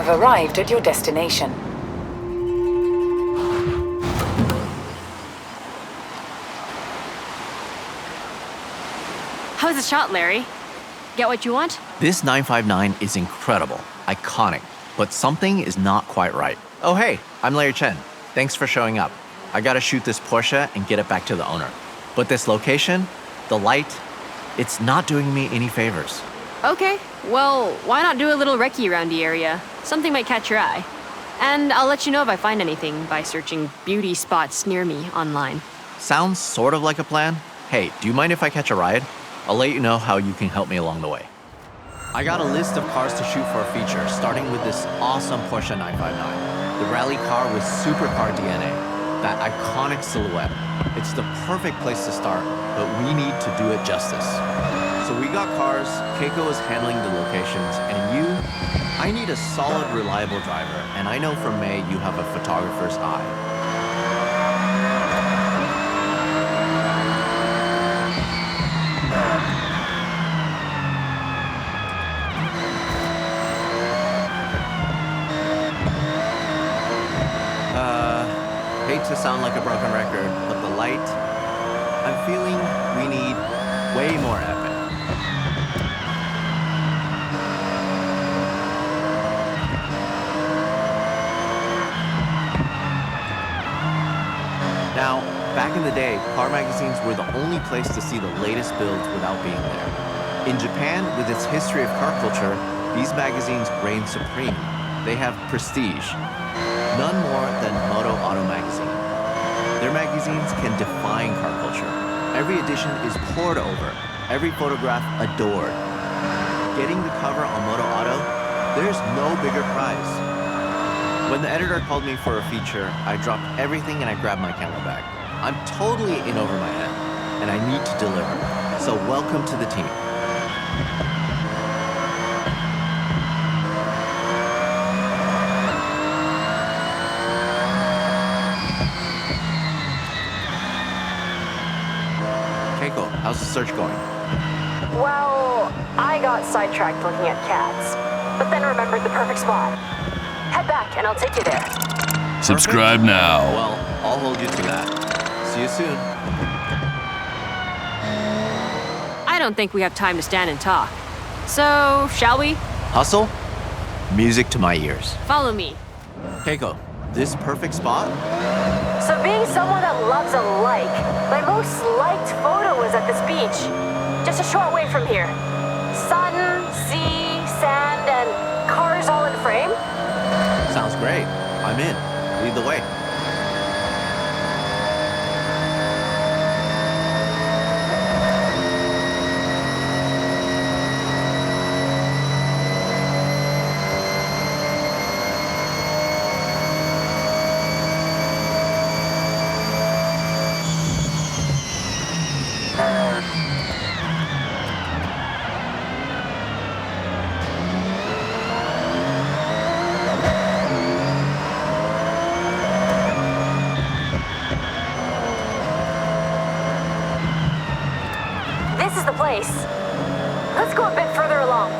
have arrived at your destination. How's the shot, Larry? Get what you want? This 959 is incredible, iconic, but something is not quite right. Oh hey, I'm Larry Chen. Thanks for showing up. I gotta shoot this Porsche and get it back to the owner. But this location, the light, it's not doing me any favors. Okay, well, why not do a little recce around the area? Something might catch your eye. And I'll let you know if I find anything by searching beauty spots near me online. Sounds sort of like a plan. Hey, do you mind if I catch a ride? I'll let you know how you can help me along the way. I got a list of cars to shoot for a feature, starting with this awesome Porsche 959. The rally car with supercar DNA, that iconic silhouette. It's the perfect place to start, but we need to do it justice. So we got cars, Keiko is handling the locations, and you, I need a solid, reliable driver, and I know from May you have a photographer's eye. Hate to sound like a broken record, but the light, I'm feeling we need way more epic. Now, back in the day, car magazines were the only place to see the latest builds without being there. In Japan, with its history of car culture, these magazines reign supreme. They have prestige. None more than Moto Auto magazine. Their magazines can define car culture. Every edition is pored over, every photograph adored. Getting the cover on Moto Auto, there's no bigger prize. When the editor called me for a feature, I dropped everything and I grabbed my camera bag. I'm totally in over my head, and I need to deliver. So welcome to the team. Keiko, how's the search going? Well, I got sidetracked looking at cats, but then remembered the perfect spot. Head back and I'll take you there. Subscribe now. Well, I'll hold you to that. See you soon. I don't think we have time to stand and talk. So, shall we? Hustle? Music to my ears. Follow me. Keiko, this perfect spot? So being someone that loves a like, my most liked photo was at this beach. Just a short way from here. Sun, sea, sand, and cars all in frame. Sounds great. I'm in. Lead the way. This is the place. Let's go a bit further along.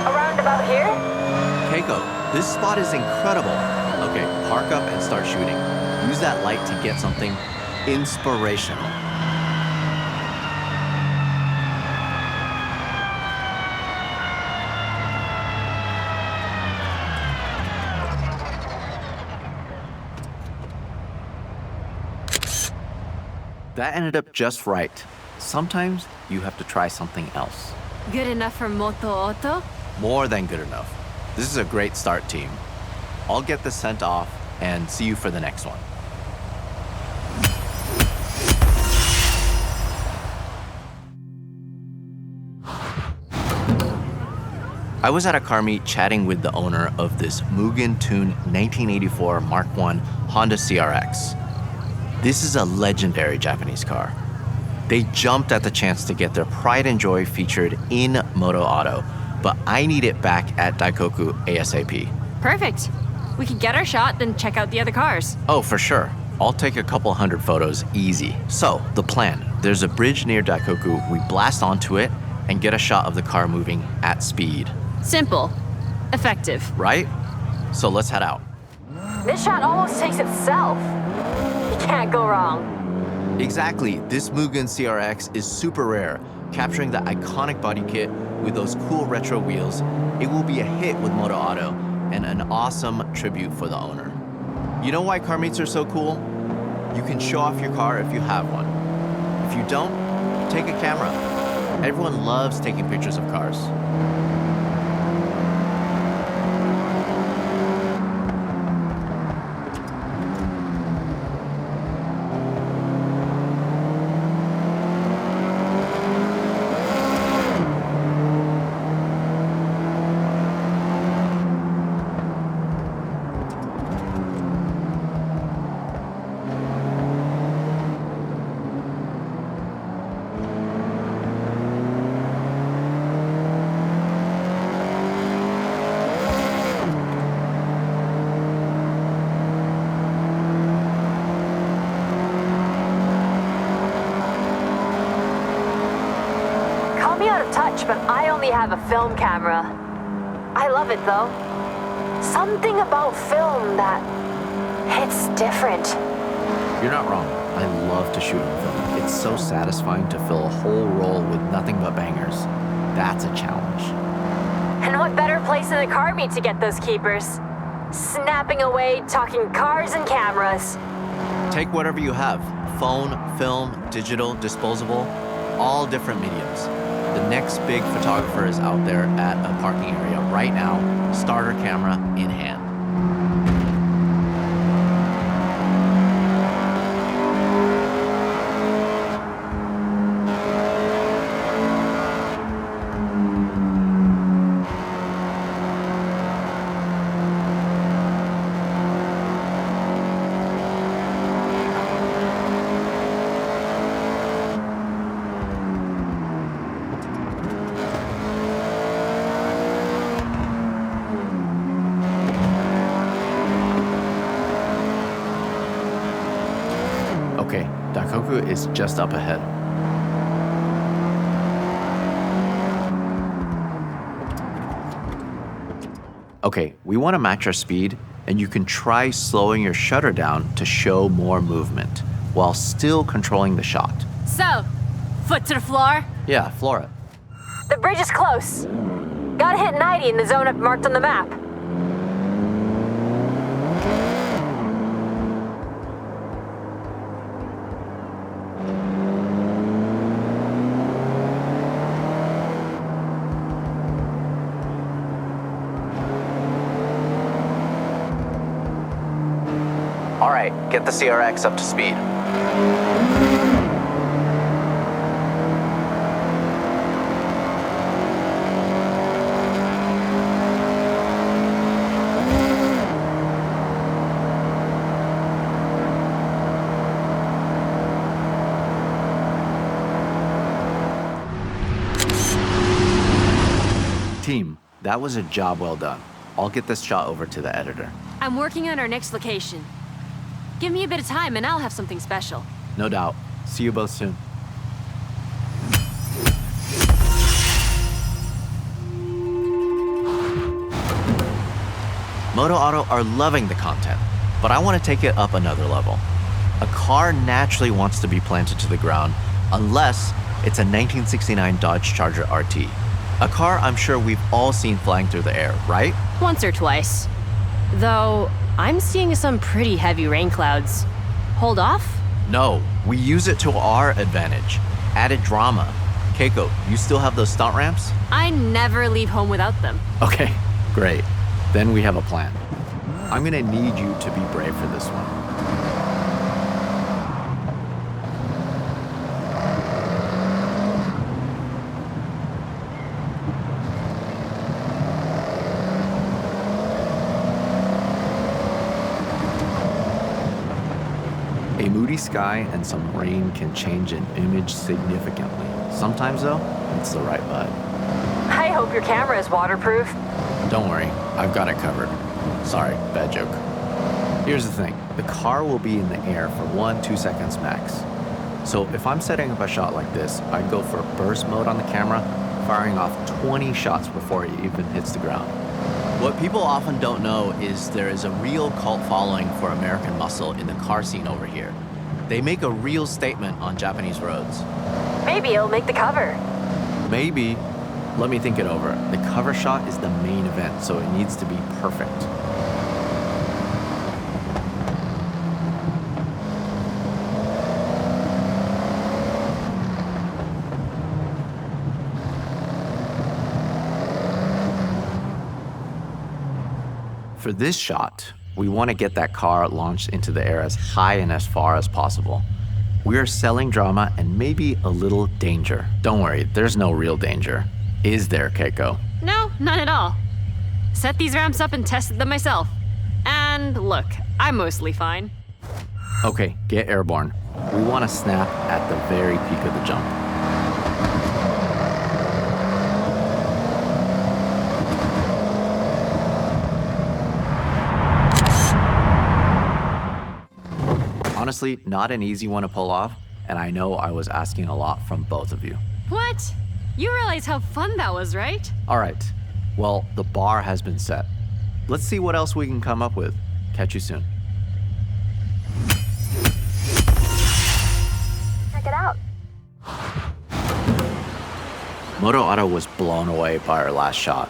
Around about here? Keiko, this spot is incredible. Okay, park up and start shooting. Use that light to get something inspirational. That ended up just right. Sometimes you have to try something else. Good enough for Moto Auto? More than good enough. This is a great start, team. I'll get this sent off and see you for the next one. I was at a car meet chatting with the owner of this Mugen-tuned 1984 Mark I Honda CRX. This is a legendary Japanese car. They jumped at the chance to get their pride and joy featured in Moto Auto, but I need it back at Daikoku ASAP. Perfect. We can get our shot, then check out the other cars. Oh, for sure. I'll take a couple hundred photos easy. So, the plan. There's a bridge near Daikoku. We blast onto it, and get a shot of the car moving at speed. Simple. Effective. Right? So let's head out. This shot almost takes itself. You can't go wrong. Exactly, this Mugen CRX is super rare, capturing the iconic body kit with those cool retro wheels. It will be a hit with Moto Auto and an awesome tribute for the owner. You know why car meets are so cool? You can show off your car if you have one. If you don't, take a camera. Everyone loves taking pictures of cars. But I only have a film camera. I love it though. Something about film that hits different. You're not wrong. I love to shoot on film. It's so satisfying to fill a whole roll with nothing but bangers. That's a challenge. And what better place than the car meet to get those keepers? Snapping away, talking cars and cameras. Take whatever you have. Phone, film, digital, disposable, all different mediums. The next big photographer is out there at a parking area right now, starter camera in hand. Okay, 𝐑𝐀𝐂𝐈𝐍𝐿 is just up ahead. Okay, we want to match our speed, and you can try slowing your shutter down to show more movement, while still controlling the shot. So, foot to the floor? Yeah, Flora. The bridge is close. Gotta hit 90 in the zone I've marked on the map. All right, get the CRX up to speed. Team, that was a job well done. I'll get this shot over to the editor. I'm working on our next location. Give me a bit of time and I'll have something special. No doubt. See you both soon. Moto Auto are loving the content, but I want to take it up another level. A car naturally wants to be planted to the ground unless it's a 1969 Dodge Charger RT. A car I'm sure we've all seen flying through the air, right? Once or twice. Though, I'm seeing some pretty heavy rain clouds. Hold off? No, we use it to our advantage. Added drama. Keiko, you still have those stunt ramps? I never leave home without them. Okay, great. Then we have a plan. I'm gonna need you to be brave for this one. A moody sky and some rain can change an image significantly. Sometimes, though, it's the right vibe. I hope your camera is waterproof. Don't worry, I've got it covered. Sorry, bad joke. Here's the thing, the car will be in the air for 1-2 seconds max. So if I'm setting up a shot like this, I'd go for burst mode on the camera, firing off 20 shots before it even hits the ground. What people often don't know is there is a real cult following for American muscle in the car scene over here. They make a real statement on Japanese roads. Maybe it'll make the cover. Maybe. Let me think it over. The cover shot is the main event, so it needs to be perfect. For this shot, we want to get that car launched into the air as high and as far as possible. We are selling drama and maybe a little danger. Don't worry, there's no real danger. Is there, Keiko? No, none at all. Set these ramps up and tested them myself. And look, I'm mostly fine. Okay, get airborne. We want to snap at the very peak of the jump. Honestly, not an easy one to pull off, and I know I was asking a lot from both of you. What? You realize how fun that was, right? All right, well, the bar has been set. Let's see what else we can come up with. Catch you soon. Check it out. Moto Auto was blown away by our last shot,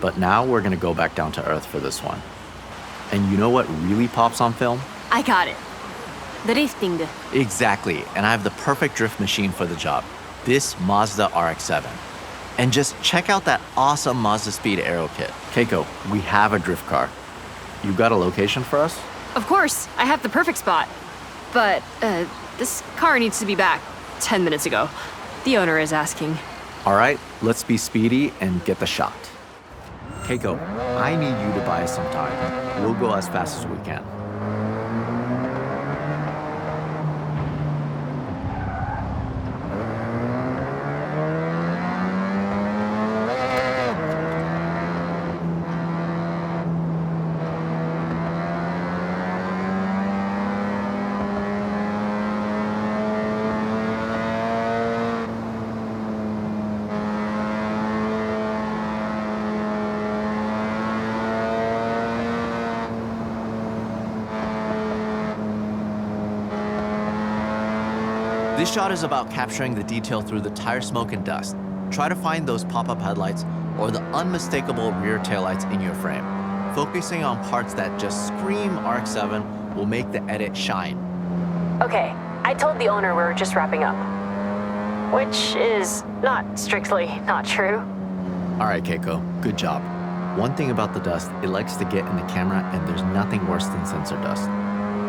but now we're gonna go back down to earth for this one. And you know what really pops on film? I got it. Drifting. Exactly, and I have the perfect drift machine for the job. This Mazda RX-7. And just check out that awesome Mazda Speed aero kit. Keiko, we have a drift car. You got a location for us? Of course, I have the perfect spot. But, this car needs to be back 10 minutes ago. The owner is asking. All right, let's be speedy and get the shot. Keiko, I need you to buy us some time. We'll go as fast as we can. This shot is about capturing the detail through the tire smoke and dust. Try to find those pop-up headlights or the unmistakable rear taillights in your frame. Focusing on parts that just scream RX-7 will make the edit shine. Okay, I told the owner we're just wrapping up. Which is not strictly not true. All right, Keiko, good job. One thing about the dust, it likes to get in the camera, and there's nothing worse than sensor dust.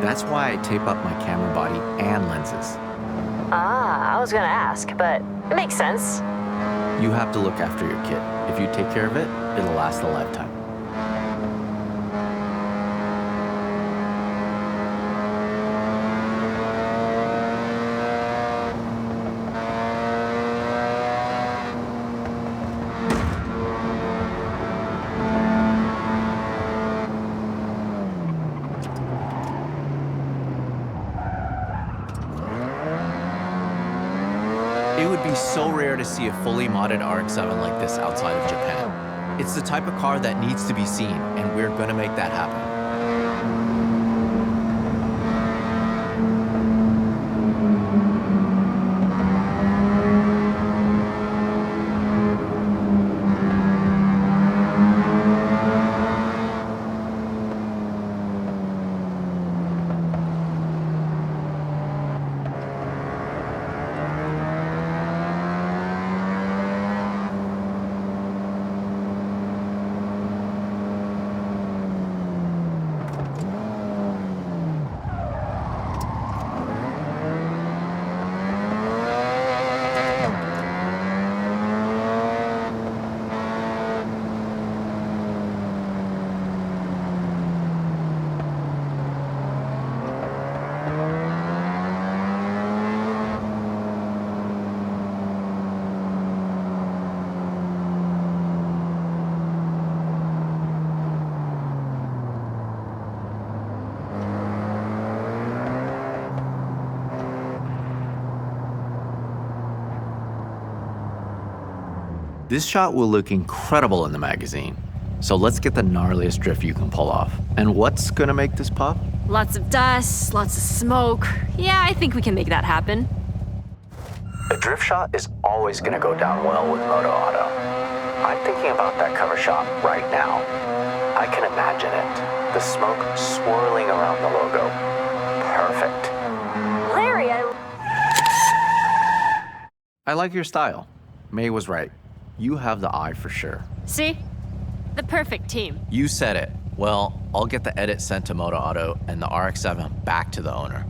That's why I tape up my camera body and lenses. Ah, I was gonna ask, but it makes sense. You have to look after your kit. If you take care of it, it'll last a lifetime. It would be so rare to see a fully modded RX-7 like this outside of Japan. It's the type of car that needs to be seen, and we're gonna make that happen. This shot will look incredible in the magazine. So let's get the gnarliest drift you can pull off. And what's gonna make this pop? Lots of dust, lots of smoke. Yeah, I think we can make that happen. A drift shot is always gonna go down well with Moto Auto. I'm thinking about that cover shot right now. I can imagine it. The smoke swirling around the logo. Perfect. Larry, I like your style. May was right. You have the eye for sure. See? The perfect team. You said it. Well, I'll get the edit sent to Moto Auto and the RX-7 back to the owner.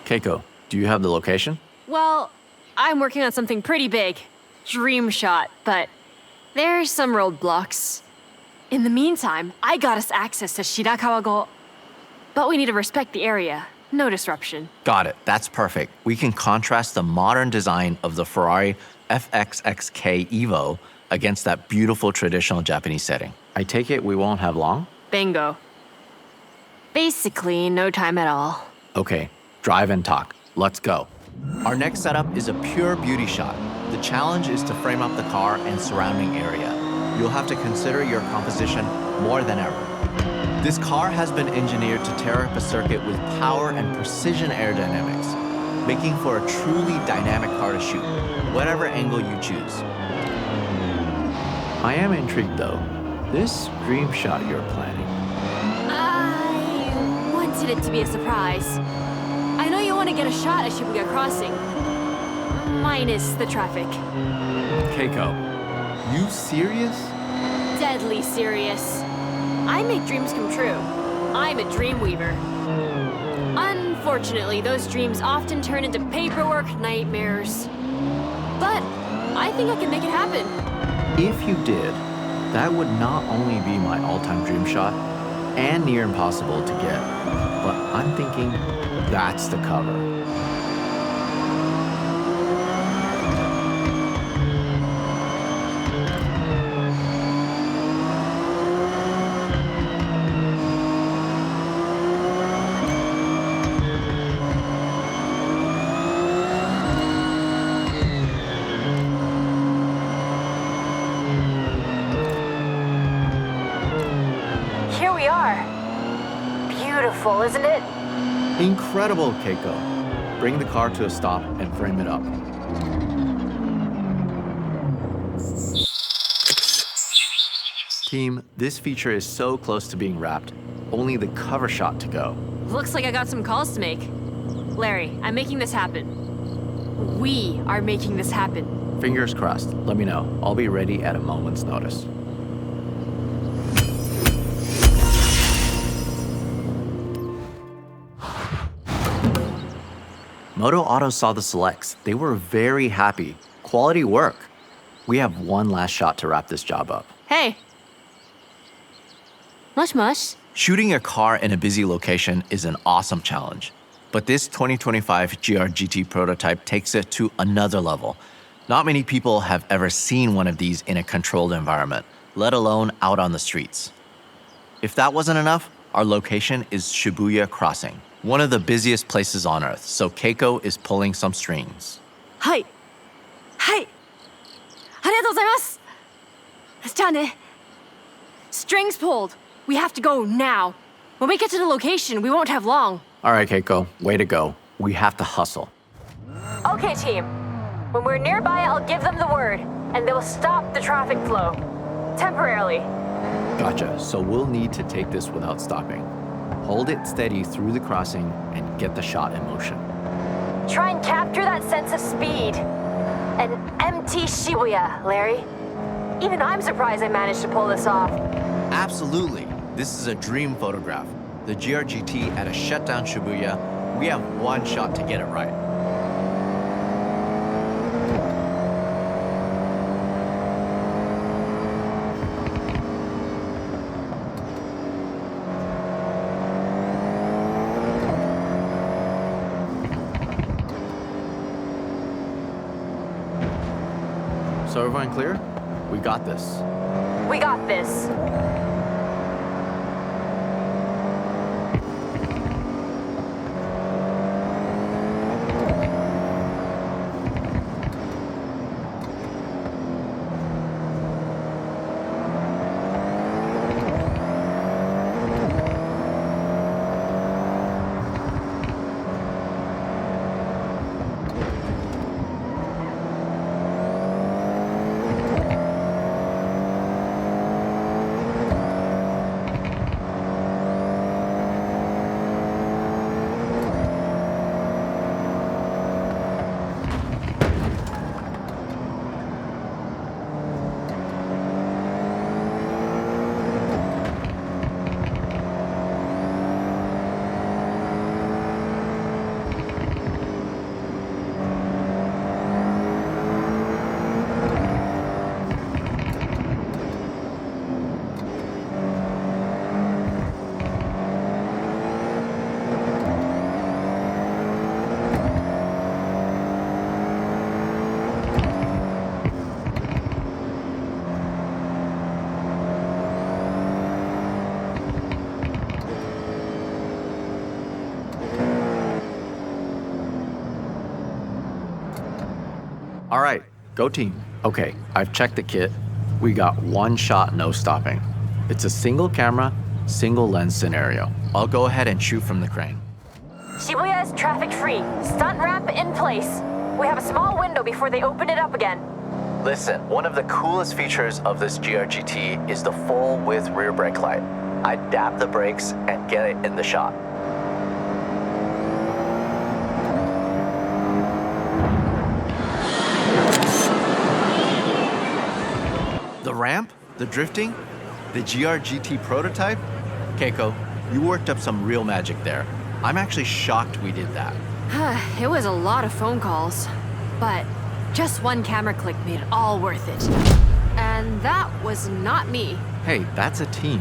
Keiko, do you have the location? Well, I'm working on something pretty big. Dream shot, but there's some roadblocks. In the meantime, I got us access to Shirakawa-go. But we need to respect the area. No disruption. Got it. That's perfect. We can contrast the modern design of the Ferrari FXXK Evo against that beautiful traditional Japanese setting. I take it we won't have long? Bingo. Basically, no time at all. Okay, drive and talk. Let's go. Our next setup is a pure beauty shot. The challenge is to frame up the car and surrounding area. You'll have to consider your composition more than ever. This car has been engineered to tear up a circuit with power and precision aerodynamics, making for a truly dynamic car to shoot, whatever angle you choose. I am intrigued though. This dream shot you're planning. I wanted it to be a surprise. I know you want to get a shot at Shibuya Crossing. Minus the traffic. Keiko, you serious? Deadly serious. I make dreams come true. I'm a dream weaver. Unfortunately, those dreams often turn into paperwork nightmares. But I think I can make it happen. If you did, that would not only be my all-time dream shot and near impossible to get, but I'm thinking that's the cover. here we are. Beautiful, isn't it? Incredible, Keiko. Bring the car to a stop and frame it up. Team, this feature is so close to being wrapped. Only the cover shot to go. Looks like I got some calls to make. Larry, I'm making this happen. We are making this happen. Fingers crossed. Let me know. I'll be ready at a moment's notice. Moto Auto saw the selects. They were very happy. Quality work. We have one last shot to wrap this job up. Hey. Mush mush. Shooting a car in a busy location is an awesome challenge. But this 2025 GR GT prototype takes it to another level. Not many people have ever seen one of these in a controlled environment, let alone out on the streets. If that wasn't enough, our location is Shibuya Crossing, one of the busiest places on Earth, so Keiko is pulling some strings. Hi. Hi. ありがとうございます。じゃあね。Strings pulled. We have to go now. When we get to the location, we won't have long. All right, Keiko, way to go. We have to hustle. Okay, team. When we're nearby, I'll give them the word, and they'll stop the traffic flow. Temporarily. Gotcha, so we'll need to take this without stopping. Hold it steady through the crossing and get the shot in motion. Try and capture that sense of speed. An empty Shibuya, Larry. Even I'm surprised I managed to pull this off. Absolutely. This is a dream photograph. The GR GT at a shutdown Shibuya. We have one shot to get it right. So everyone clear? We got this. We got this. All right, go team. Okay, I've checked the kit. We got one shot, no stopping. It's a single camera, single lens scenario. I'll go ahead and shoot from the crane. Shibuya is traffic-free. Stunt ramp in place. We have a small window before they open it up again. Listen, one of the coolest features of this GR-GT is the full-width rear brake light. I dab the brakes and get it in the shot. The ramp, the drifting, the GR-GT prototype? Keiko, you worked up some real magic there. I'm actually shocked we did that. It was a lot of phone calls, but just one camera click made it all worth it. And that was not me. Hey, that's a team.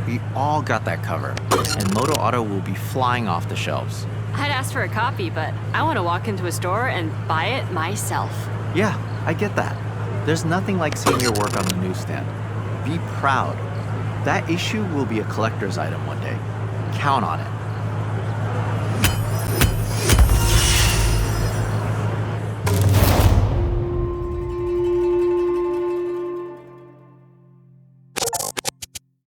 We all got that covered, and Moto Auto will be flying off the shelves. I'd ask for a copy, but I want to walk into a store and buy it myself. Yeah, I get that. There's nothing like seeing your work on the newsstand. Be proud. That issue will be a collector's item one day. Count on it.